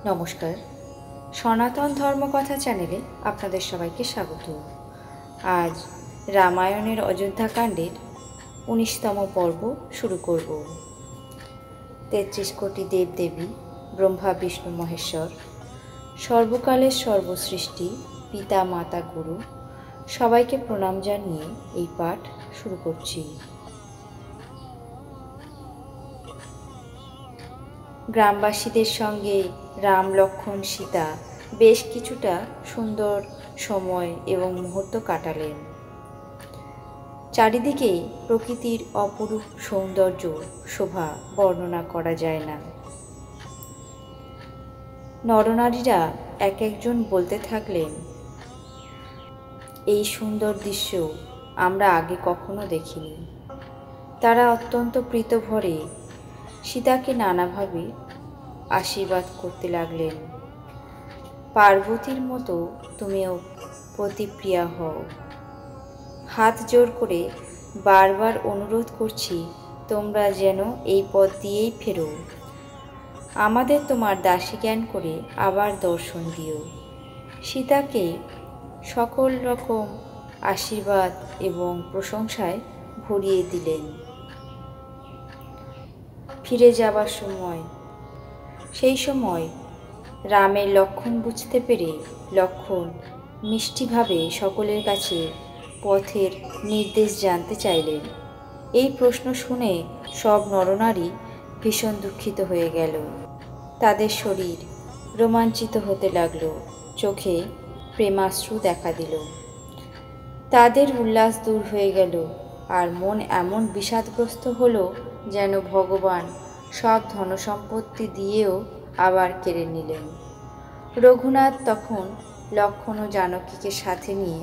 নমস্কার, সনাতন ধর্মকথা চ্যানেলে আপনাদের সবাইকে স্বাগত। আজ রামায়ণের অযোধ্যাকাণ্ডের ১৯তম পর্ব শুরু করব। ৩৩ কোটি দেবদেবী, ব্রহ্মা বিষ্ণু মহেশ্বর, সর্বকালের সর্বসৃষ্টি, পিতা মাতা গুরু সবাইকে প্রণাম জানিয়ে এই পাঠ শুরু করছি। গ্রামবাসীদের সঙ্গে রাম, লক্ষ্মণ, সীতা বেশ কিছুটা সুন্দর সময় এবং মুহূর্ত কাটালেন। চারিদিকে প্রকৃতির অপরূপ সৌন্দর্য শোভা বর্ণনা করা যায় না। নরনারীরা এক একজন বলতে থাকলেন, এই সুন্দর দৃশ্য আমরা আগে কখনো দেখিনি। তারা অত্যন্ত প্রীতভরে সীতাকে নানাভাবে আশীর্বাদ করতে লাগলেন। পার্বতীর মতো তুমিও প্রতিপ্রিয়া হও। হাত জোর করে বারবার অনুরোধ করছি, তোমরা যেন এই পথ দিয়েই ফেরো। আমাদের তোমার দাসী জ্ঞান করে আবার দর্শন দিও। সীতাকে সকল রকম আশীর্বাদ এবং প্রশংসায় ভরিয়ে দিলেন। ফিরে যাবার সেই সময় রামের লক্ষণ বুঝতে পেরে লক্ষ্মণ মিষ্টিভাবে সকলের কাছে পথের নির্দেশ জানতে চাইলেন। এই প্রশ্ন শুনে সব নরনারী ভীষণ দুঃখিত হয়ে গেল। তাদের শরীর রোমাঞ্চিত হতে লাগলো, চোখে প্রেমাশ্রু দেখা দিল। তাদের উল্লাস দূর হয়ে গেল, আর মন এমন বিষাদগ্রস্ত হলো যেন ভগবান সব ধনসম্পত্তি দিয়েও আবার কেড়ে নিলেন। রঘুনাথ তখন লক্ষ্মণ ও জানকীকে সাথে নিয়ে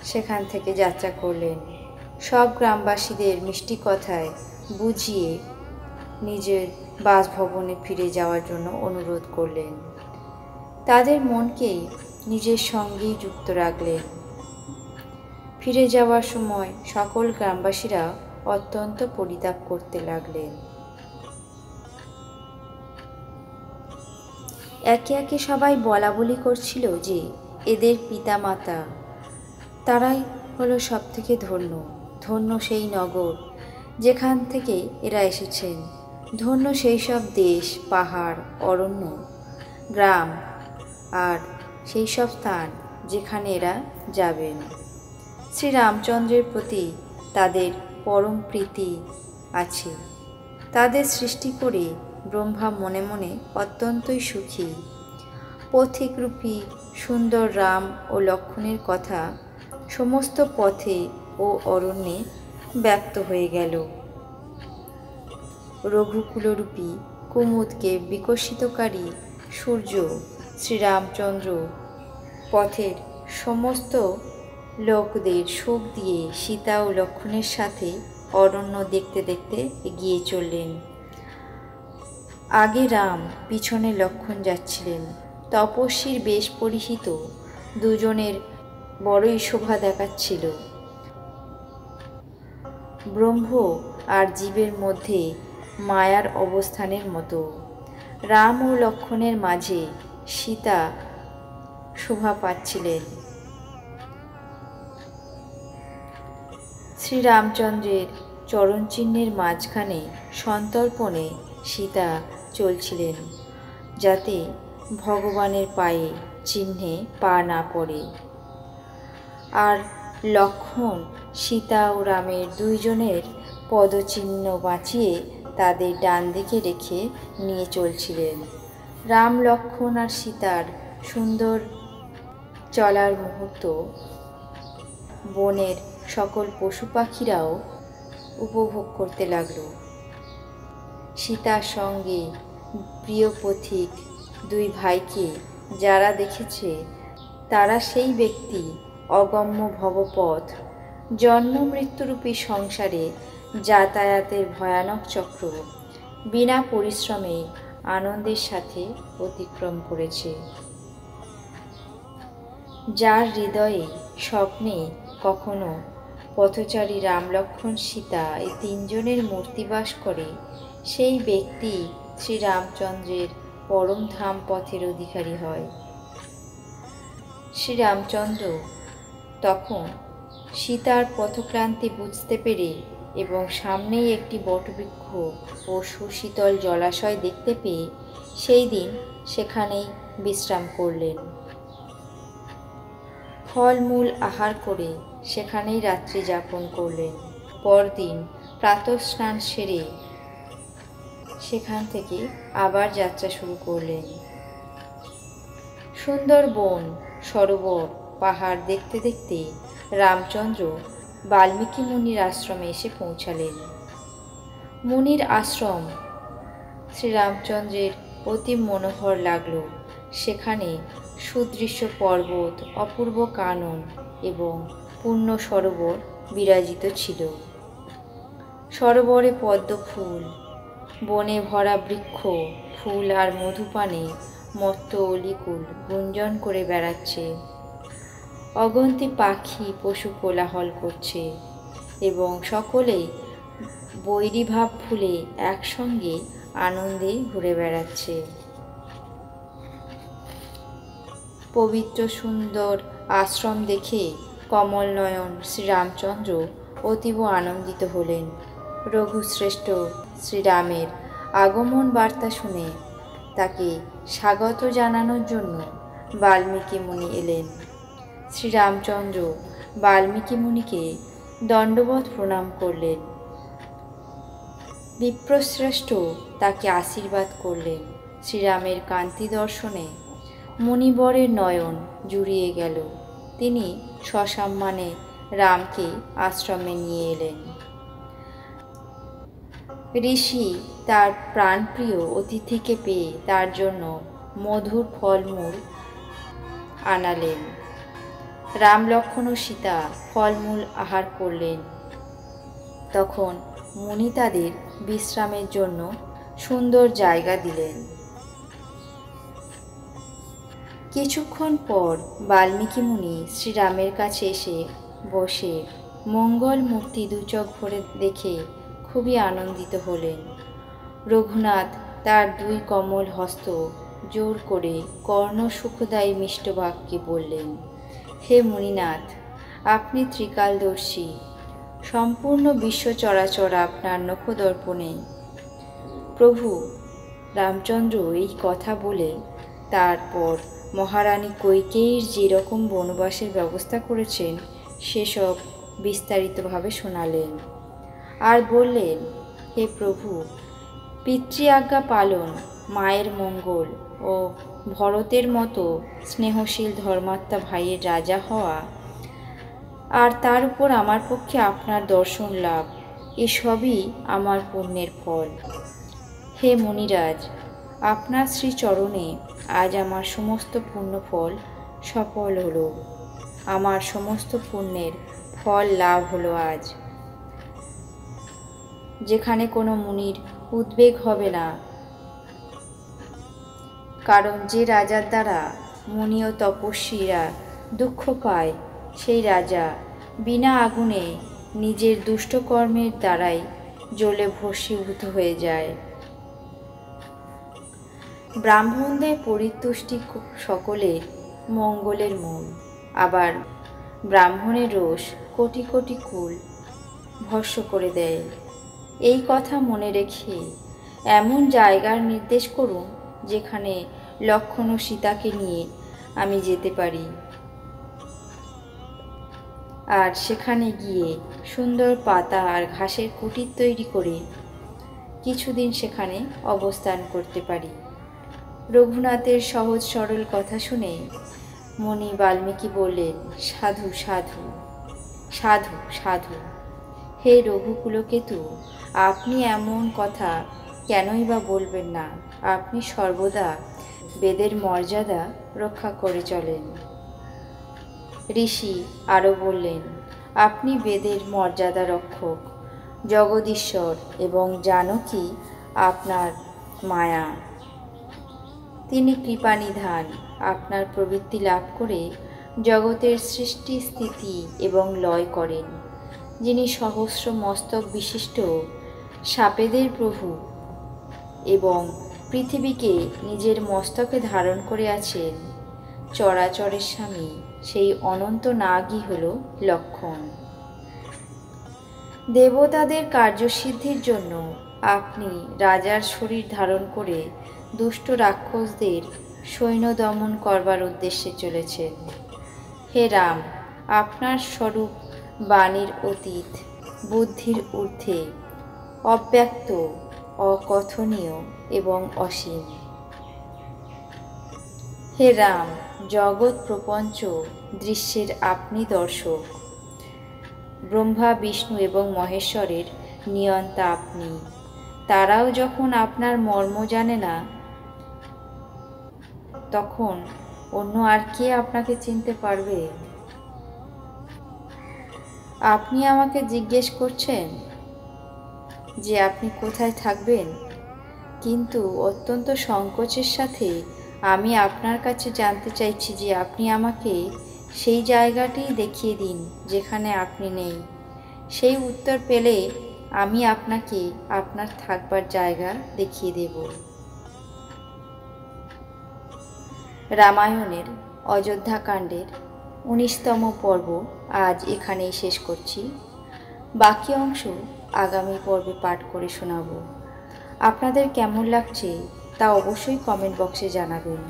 সেখান থেকে যাত্রা করলেন। সব গ্রামবাসীদের মিষ্টি কথায় বুঝিয়ে নিজের বাসভবনে ফিরে যাওয়ার জন্য অনুরোধ করলেন। তাদের মনকে নিজের সঙ্গেই যুক্ত রাখলেন। ফিরে যাওয়ার সময় সকল গ্রামবাসীরা অত্যন্ত পরিতাপ করতে লাগলেন। একে একে সবাই বলা বলি করছিল যে এদের পিতামাতা, তারাই হলো সব থেকে ধন্য। ধন্য সেই নগর যেখান থেকে এরা এসেছেন, ধন্য সেই সব দেশ, পাহাড়, অরণ্য, গ্রাম, আর সেই সব স্থান যেখানে এরা যাবেন। শ্রীরামচন্দ্রের প্রতি তাদের পরম প্রীতি আছে। তাদের সৃষ্টি করে ব্রহ্মা মনে মনে অত্যন্তই সুখী। পথিকরূপী সুন্দর রাম ও লক্ষ্মণের কথা সমস্ত পথে ও অরণ্যে ব্যক্ত হয়ে গেল। রঘুকুলরূপী কুমুদকে বিকশিতকারী সূর্য শ্রীরামচন্দ্র পথের সমস্ত লোকদের সুখ দিয়ে সীতা ও লক্ষ্মণের সাথে অরণ্য দেখতে দেখতে এগিয়ে চললেন। আগে রাম, পিছনে লক্ষ্মণ যাচ্ছিলেন। তপস্বীর বেশ পরিহিত দুজনের বড়ই শোভা দেখাচ্ছিল। ব্রহ্ম আর জীবের মধ্যে মায়ার অবস্থানের মতো। রাম ও লক্ষ্মণের মাঝে সীতা শোভা পাচ্ছিলেন। শ্রীরামচন্দ্রের চরণচিহ্নের মাঝখানে সন্তর্পণে সীতা চলছিলেন, যাতে ভগবানের পায়ে চিহ্নে পা না পড়ে। আর লক্ষ্মণ সীতা ও রামের দুইজনের পদচিহ্ন বাঁচিয়ে তাদের ডান দিকে রেখে নিয়ে চলছিলেন। রাম, লক্ষ্মণ আর সীতার সুন্দর চলার মুহূর্ত বনের সকল পশু পাখিরাও উপভোগ করতে লাগল। সীতার সঙ্গে প্রিয় পথিক দুই ভাইকে যারা দেখেছে, তারা সেই ব্যক্তি অগম্য ভবপথ, জন্ম মৃত্যুরূপী সংসারে যাতায়াতের ভয়ানক চক্র বিনা পরিশ্রমে আনন্দের সাথে অতিক্রম করেছে। যার হৃদয়ে স্বপ্নে কখনো পথচারী রাম, লক্ষ্মণ, সীতা এই তিনজনের মূর্তি বাস করে, সেই ব্যক্তি শ্রীরামচন্দ্রের পরম ধাম পথের অধিকারী হয়। শ্রীরামচন্দ্র তখন সীতার পথক্লান্তি বুঝতে পেরে এবং সামনেই একটি বটবৃক্ষ ও সুশীতল জলাশয় দেখতে পেয়ে সেই দিন সেখানেই বিশ্রাম করলেন। ফলমূল আহার করে সেখানেই রাত্রি যাপন করলেন। পরদিন প্রাতঃস্নান সেরে সেখান থেকে আবার যাত্রা শুরু করলেন। সুন্দর বন, সরোবর, পাহাড় দেখতে দেখতে রামচন্দ্র বাল্মীকি মুনির আশ্রমে এসে পৌঁছালেন। মুনির আশ্রম শ্রীরামচন্দ্রের অতি মনোহর লাগল। সেখানে সুদৃশ্য পর্বত, অপূর্ব কানন এবং পূর্ণ সরোবর বিরাজিত ছিল। সরোবরে পদ্ম ফুল, বনে ভরা বৃক্ষ, ফুল আর মধুপানে মত্ত অলিকুল গুঞ্জন করে বেড়াচ্ছে। অগন্তি পাখি পশু কোলাহল করছে এবং সকলেই বৈরীভাব ভুলে একসঙ্গে আনন্দে ঘুরে বেড়াচ্ছে। পবিত্র সুন্দর আশ্রম দেখে কমলনয়ন শ্রীরামচন্দ্র অতীব আনন্দিত হলেন। রঘুশ্রেষ্ঠ শ্রীরামের আগমন বার্তা শুনে তাকে স্বাগত জানানোর জন্য বাল্মীকি মুনি এলেন। শ্রীরামচন্দ্র বাল্মীকি মুনিকে দণ্ডবৎ প্রণাম করলেন। বিপ্রশ্রেষ্ঠ তাকে আশীর্বাদ করলেন। শ্রীরামের কান্তি দর্শনে মুনিবরের নয়ন জুড়িয়ে গেল। তিনি সসম্মানে রামকে আশ্রমে নিয়ে এলেন। ঋষি তার প্রাণপ্রিয় অতিথিকে পেয়ে তার জন্য মধুর ফলমূল আনালেন। রাম, লক্ষ্মণ ও সীতা ফলমূল আহার করলেন। তখন মুনি তাদের বিশ্রামের জন্য সুন্দর জায়গা দিলেন। কিছুক্ষণ পর বাল্মীকি মুনি শ্রীরামের কাছে এসে বসে মঙ্গল মূর্তি দুচোখ ভরে দেখে খুবই আনন্দিত হলেন। রঘুনাথ তার দুই কমল হস্ত জোর করে কর্ণ সুখদায়ী মিষ্ট বাক্যে বললেন, হে মুনিনাথ, আপনি ত্রিকালদর্শী, সম্পূর্ণ বিশ্ব চরাচর আপনার নখদর্পণে। প্রভু রামচন্দ্র এই কথা বলে তারপর মহারানী কৈকেয়ীর যেরকম বনবাসের ব্যবস্থা করেছেন সেসব বিস্তারিতভাবে শোনালেন। আর বললেন, হে প্রভু, পিতৃ আজ্ঞা পালন, মায়ের মঙ্গল ও ভরতের মতো স্নেহশীল ধর্মাত্মা ভাইয়ের রাজা হওয়া, আর তার উপর আমার পক্ষে আপনার দর্শন লাভ, এসবই আমার পুণ্যের ফল। হে মুনিরাজ, আপনার শ্রীচরণে আজ আমার সমস্ত পুণ্যফল সফল হলো। আমার সমস্ত পুণ্যের ফল লাভ হলো আজ। যেখানে কোনো মুনির উদ্বেগ হবে না, কারণ যে রাজার দ্বারা মুনি ও তপস্বীরা দুঃখ পায় সেই রাজা বিনা আগুনে নিজের দুষ্টকর্মের দ্বারাই জ্বলে ভস্মীভূত হয়ে যায়। ব্রাহ্মণদের পরিতুষ্টি সকলের মঙ্গলের মূল, আবার ব্রাহ্মণের রোষ কোটি কোটি কুল ভস্ম করে দেয়। এই কথা মনে রেখে এমন জায়গার নির্দেশ করুন যেখানে লক্ষ্মণ ও সীতাকে নিয়ে আমি যেতে পারি, আর সেখানে গিয়ে সুন্দর পাতা আর ঘাসের কুটির তৈরি করে কিছুদিন সেখানে অবস্থান করতে পারি। রঘুনাথের সহজ সরল কথা শুনে মুনি বাল্মীকি বললেন, সাধু সাধু সাধু সাধু। হে রঘুকুলকেতু, আপনি এমন কথা কেনই বা বলবেন না? আপনি সর্বদা বেদের মর্যাদা রক্ষা করে চলেন। ঋষি আরও বললেন, আপনি বেদের মর্যাদা রক্ষক, জগদীশ্বর এবং জানকী আপনার মায়া। তিনি কৃপানিধান, আপনার প্রবৃত্তি লাভ করে জগতের সৃষ্টি স্থিতি এবং লয় করেন। যিনি সহস্র মস্তক বিশিষ্ট সাপেদের প্রভু এবং পৃথিবীকে নিজের মস্তকে ধারণ করে আছেন চরাচরের স্বামী সেই অনন্ত নাগই হল লক্ষ্মণ। দেবতাদের কার্যসিদ্ধির জন্য আপনি রাজার শরীর ধারণ করে দুষ্ট রাক্ষসদের সৈন্য দমন করবার উদ্দেশ্যে চলেছেন। হে রাম, আপনার স্বরূপ বাণীর অতীত, বুদ্ধির ঊর্ধ্বে, অব্যক্ত, অকথনীয় এবং অসীম। হে রাম, জগৎ প্রপঞ্চ দৃশ্যের আপনি দর্শক। ব্রহ্মা, বিষ্ণু এবং মহেশ্বরের নিয়ন্তা আপনি। তারাও যখন আপনার মর্ম জানে না, তখন অন্য আর কে আপনাকে চিনতে পারবে? আপনি আমাকে জিজ্ঞেস করছেন যে আপনি কোথায় থাকবেন, কিন্তু অত্যন্ত সংকোচের সাথে আমি আপনার কাছে জানতে চাইছি যে আপনি আমাকে সেই জায়গাটি দেখিয়ে দিন যেখানে আপনি নেই। সেই উত্তর পেলে আমি আপনাকে আপনার থাকবার জায়গা দেখিয়ে দেব। রামায়ণের অযোধ্যাকাণ্ডের 19তম পর্ব আজ এখানেই শেষ করছি। বাকি অংশ আগামী পর্বে পাঠ করে শোনাব। আপনাদের কেমন লাগছে তা অবশ্যই কমেন্ট বক্সে জানাবেন।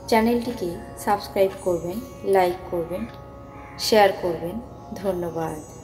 চ্যানেলটিকে সাবস্ক্রাইব করবেন, লাইক করবেন, শেয়ার করবেন। ধন্যবাদ।